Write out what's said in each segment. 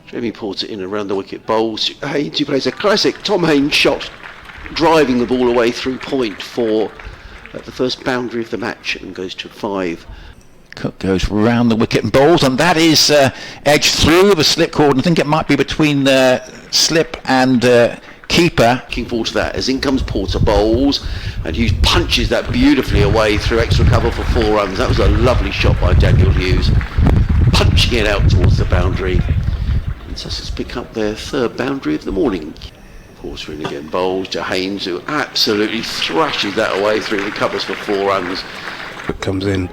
Jamie Porter in around the wicket, bowls Haynes, who plays a classic Tom Haynes shot, driving the ball away through point for the first boundary of the match, and goes to 5. Cook goes round the wicket and bowls, and that is edged through the slip cord. I think it might be between the slip and keeper. Looking forward to that as in comes Porter, bowls, and Hughes punches that beautifully away through extra cover for 4 runs. That was a lovely shot by Daniel Hughes, punching it out towards the boundary. And Sussex pick up their 3rd boundary of the morning. Porter in again, bowls to Haynes, who absolutely thrashes that away through the covers for 4 runs. It comes in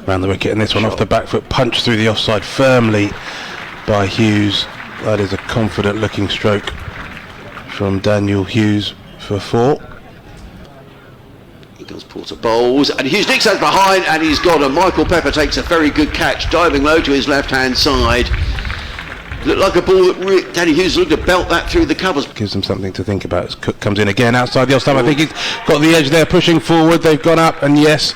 round the wicket, and this one off the back foot, punched through the offside firmly by Hughes. That is a confident looking stroke from Daniel Hughes for 4. Here comes Porter, bowls, and Hughes nicks that behind, and he's gone, and Michael Pepper takes a very good catch, diving low to his left hand side. Looked like a ball that Danny Hughes looked to belt that through the covers. Gives them something to think about as Cook comes in again outside the off stump. I think he's got the edge there, pushing forward. They've gone up, and yes,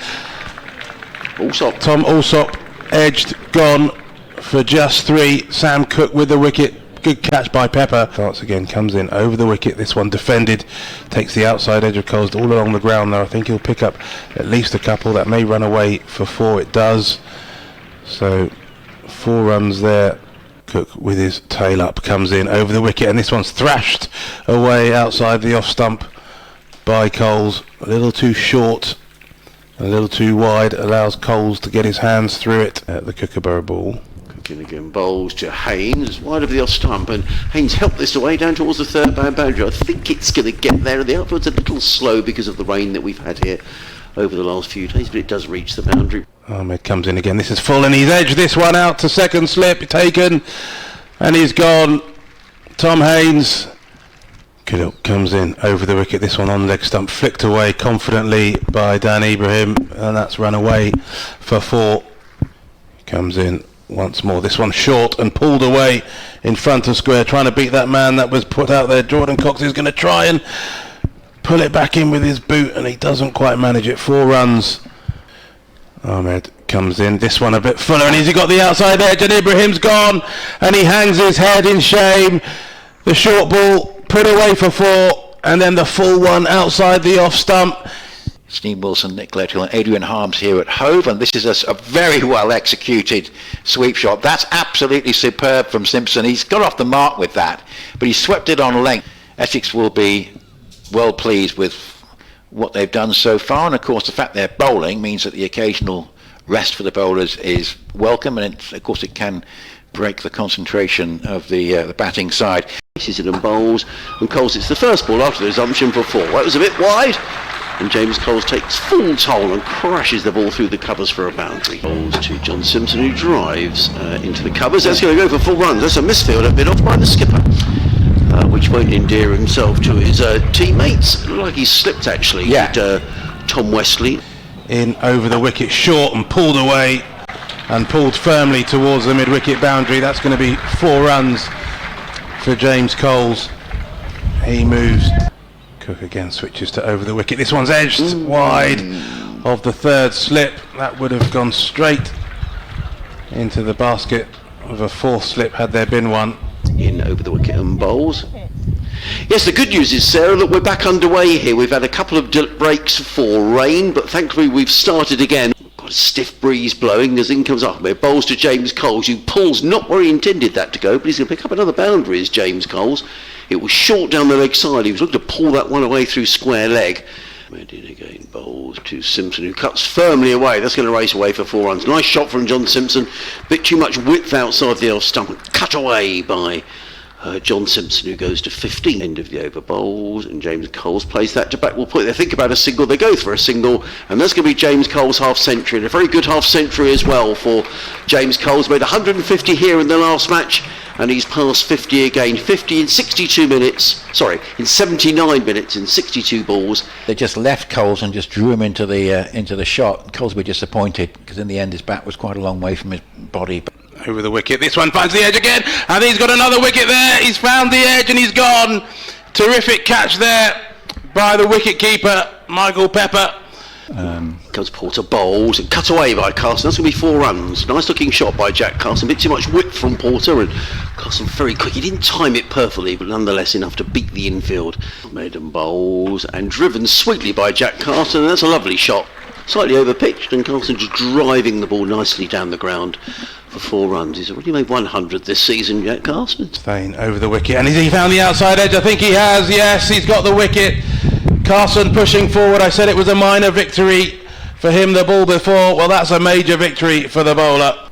Allsop. Tom Allsop edged, gone for just 3. Sam Cook with the wicket. Good catch by Pepper. Starts again, comes in over the wicket. This one defended, takes the outside edge of Coles all along the ground there. I think he'll pick up at least a couple. That may run away for 4. It does. So 4 runs there. Cook with his tail up comes in over the wicket, and this one's thrashed away outside the off stump by Coles. A little too short, a little too wide, allows Coles to get his hands through it at the Kookaburra ball. Cooking again, bowls to Haynes, wide of the off stump, and Haynes helped this away down towards the 3rd boundary. I think it's going to get there, and the outfield's a little slow because of the rain that we've had here over the last few days, but it does reach the boundary. Ahmed comes in again. This is full, and he's edged this one out to 2nd slip, taken, and he's gone. Tom Haynes comes in over the wicket. This one on leg stump, flicked away confidently by Dan Ibrahim, and that's run away for 4. Comes in once more. This one short and pulled away in front of square, trying to beat that man that was put out there. Jordan Cox is going to try and pull it back in with his boot, and he doesn't quite manage it. 4 runs. Ahmed comes in, this one a bit fuller, and he's got the outside edge, and Ibrahim's gone, and he hangs his head in shame. The short ball put away for 4, and then the full one outside the off stump. Steve Wilson, Nick Lethill and Adrian Harms here at Hove, and this is a very well executed sweep shot. That's absolutely superb from Simpson. He's got off the mark with that, but he swept it on length. Essex will be well pleased with what they've done so far, and of course the fact they're bowling means that the occasional rest for the bowlers is welcome, and of course it can break the concentration of the batting side. Places it and bowls, and Coles, it's the first ball after the resumption for 4. That was a bit wide, and James Coles takes full toll and crashes the ball through the covers for a boundary. Bowls to John Simpson, who drives into the covers. That's going to go for 4 runs. That's a misfield, a bit off by the skipper, which won't endear himself to his teammates. Looked like he slipped actually. Yeah. Tom Westley. In over the wicket, short, and pulled away, and pulled firmly towards the mid-wicket boundary. That's going to be 4 runs for James Coles. He moves. Cook again switches to over the wicket. This one's edged wide of the 3rd slip. That would have gone straight into the basket of a 4th slip had there been one. In over the wicket and bowls. Yes, the good news is, Sarah, that we're back underway here. We've had a couple of breaks for rain, but thankfully we've started again. Got a stiff breeze blowing as in comes Ahmed. Bowls to James Coles, who pulls not where he intended that to go, but he's going to pick up another boundary as James Coles. It was short down the leg side. He was looking to pull that one away through square leg. Made in again, bowls to Simpson, who cuts firmly away. That's going to race away for 4 runs. Nice shot from John Simpson. Bit too much width outside the off stump. Cut away by John Simpson, who goes to 15. End of the over, bowls, and James Coles plays that to back. We'll put. They think about a single. They go for a single, and that's going to be James Coles' half century, and a very good half century as well for James Coles. Made 150 here in the last match, and he's passed 50 again. 50 in 62 minutes. Sorry, in 79 minutes in 62 balls. They just left Coles and just drew him into the shot. Coles were disappointed because in the end his bat was quite a long way from his body. Over the wicket, this one finds the edge again, and he's got another wicket there. He's found the edge and he's gone. Terrific catch there by the wicket keeper, Michael Pepper. Comes Porter, bowls and cut away by Carson. That's going to be 4 runs. Nice looking shot by Jack Carson. A bit too much width from Porter, and Carson very quick. He didn't time it perfectly, but nonetheless enough to beat the infield. Maiden bowls and driven sweetly by Jack Carson, and that's a lovely shot. Slightly over pitched, and Carson just driving the ball nicely down the ground for 4 runs. He's already made 100 this season, Jack Carson. Thane over the wicket, and has he found the outside edge? I think he has. Yes, he's got the wicket. Carson pushing forward. I said it was a minor victory for him the ball before. Well, that's a major victory for the bowler.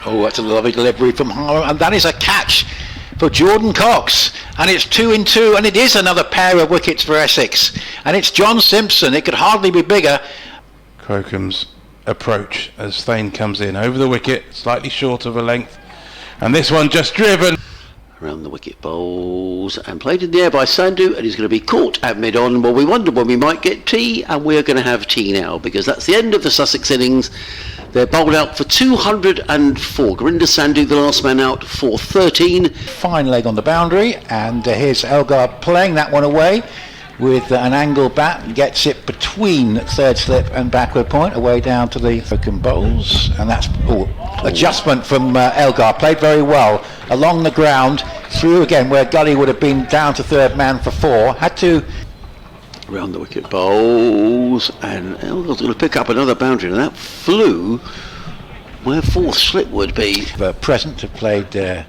Oh, that's a lovely delivery from Harham, and that is a catch for Jordan Cox, and it's 2 in 2, and it is another pair of wickets for Essex, and it's John Simpson. It could hardly be bigger. Crocombe's approach as Thane comes in over the wicket, slightly short of a length, and this one just driven. Around the wicket bowls and played in the air by Sandhu, and he's going to be caught at mid-on. Well, we wondered when we might get tea, and we're going to have tea now, because that's the end of the Sussex innings. They're bowled out for 204. Gurinder Sandhu, the last man out, for 13. Fine leg on the boundary, and here's Elgar playing that one away with an angle bat, gets it between third slip and backward point, away down to the Crocombe bowls, and that's adjustment from Elgar, played very well along the ground, through again where Gully would have been down to third man for 4, had to. Around the wicket bowls, and Elgar's going to pick up another boundary, and that flew where 4th slip would be. Present have played 10,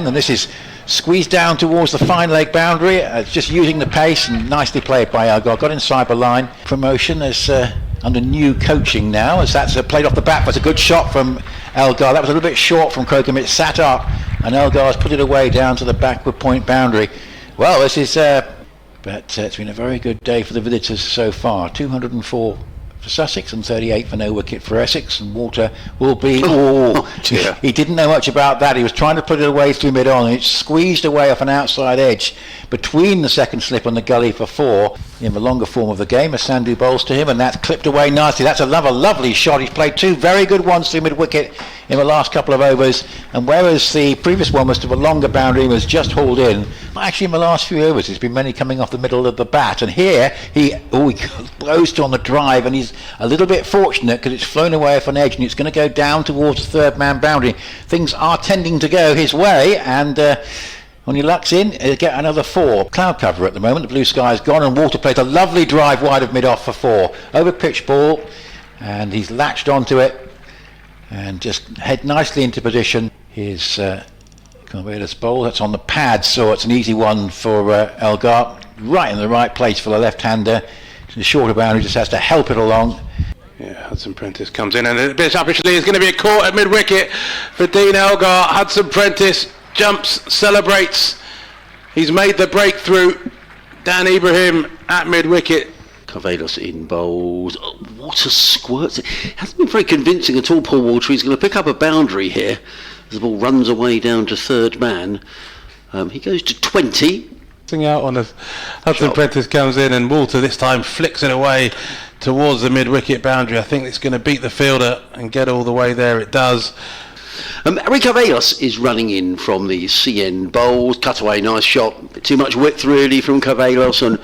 and this is squeezed down towards the fine leg boundary, just using the pace, and nicely played by Elgar. Got inside the line. Promotion is under new coaching now, as that's played off the bat. That's a good shot from Elgar. That was a little bit short from Crocombe. It sat up, and Elgar's put it away down to the backward point boundary. Well, this is but it's been a very good day for the visitors so far. 204 for Sussex and 38 for no wicket for Essex, and Walter will be he didn't know much about that. He was trying to put it away through mid-on, and it's squeezed away off an outside edge between the second slip and the gully for 4 in the longer form of the game, as Sandhu bowls to him, and that's clipped away nicely. That's another lovely shot. He's played 2 very good ones through mid-wicket in the last couple of overs, and whereas the previous one was to the longer boundary, was just hauled in, actually in the last few overs there's been many coming off the middle of the bat, and here he blows to on the drive, and he's a little bit fortunate because it's flown away off an edge, and it's going to go down towards the third man boundary. Things are tending to go his way, and when he lucks in, he'll get another 4. Cloud cover at the moment, the blue sky is gone, and Walter plays a lovely drive wide of mid-off for 4. Over pitch ball, and he's latched onto it, and just head nicely into position. His Carvelis bowl, that's on the pad, so it's an easy one for Elgar, right in the right place for the left-hander. The shorter boundary just has to help it along. Yeah, Hudson Prentice comes in, and a bit uppishly is going to be a caught at mid-wicket for Dean Elgar. Hudson Prentice jumps, celebrates. He's made the breakthrough. Dan Ibrahim at mid-wicket. Carvelis in bowls. Oh, what a squirt. It hasn't been very convincing at all, Paul Walter. He's going to pick up a boundary here as the ball runs away down to third man. He goes to 20. Out on us. Hudson Prentice comes in, and Walter this time flicks it away towards the mid-wicket boundary. I think it's going to beat the fielder and get all the way there. It does. Carvelis is running in from the CN bowls. Cut away, nice shot. A bit too much width really from Carvelis, and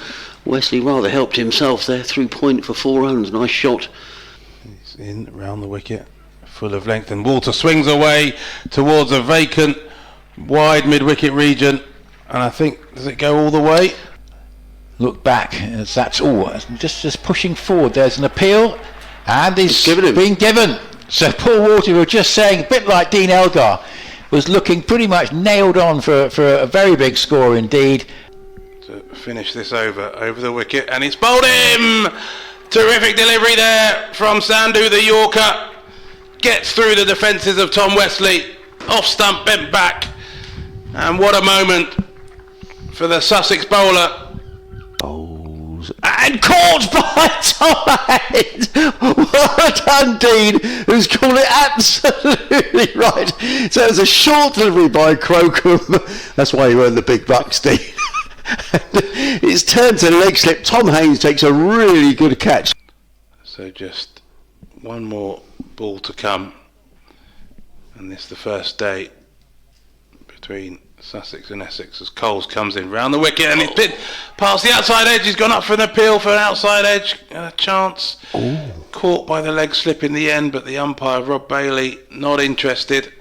Wesley rather helped himself there through point for 4 runs. Nice shot. He's in round the wicket, full of length, and Walter swings away towards a vacant wide mid-wicket region. And I think, does it go all the way? Look back, as that's all. Just pushing forward. There's an appeal, and he's been given. So Paul Walter, we were just saying, a bit like Dean Elgar, was looking pretty much nailed on for a very big score indeed. To finish this over the wicket, and it's bowled him! Terrific delivery there from Sandhu, the Yorker. Gets through the defences of Tom Wesley. Off stump, bent back. And what a moment for the Sussex bowler. Bowls and caught by Tom Haynes. Well done, Dean, who's called it absolutely right. So it was a short delivery by Crocombe. That's why he earned the big bucks, Dean. It's turned to leg slip. Tom Haynes takes a really good catch. So just one more ball to come, and this is the first day between Sussex and Essex as Coles comes in round the wicket and it's been past the outside edge. He's gone up for an appeal for an outside edge and a chance. Caught by the leg slip in the end, but the umpire Rob Bailey not interested.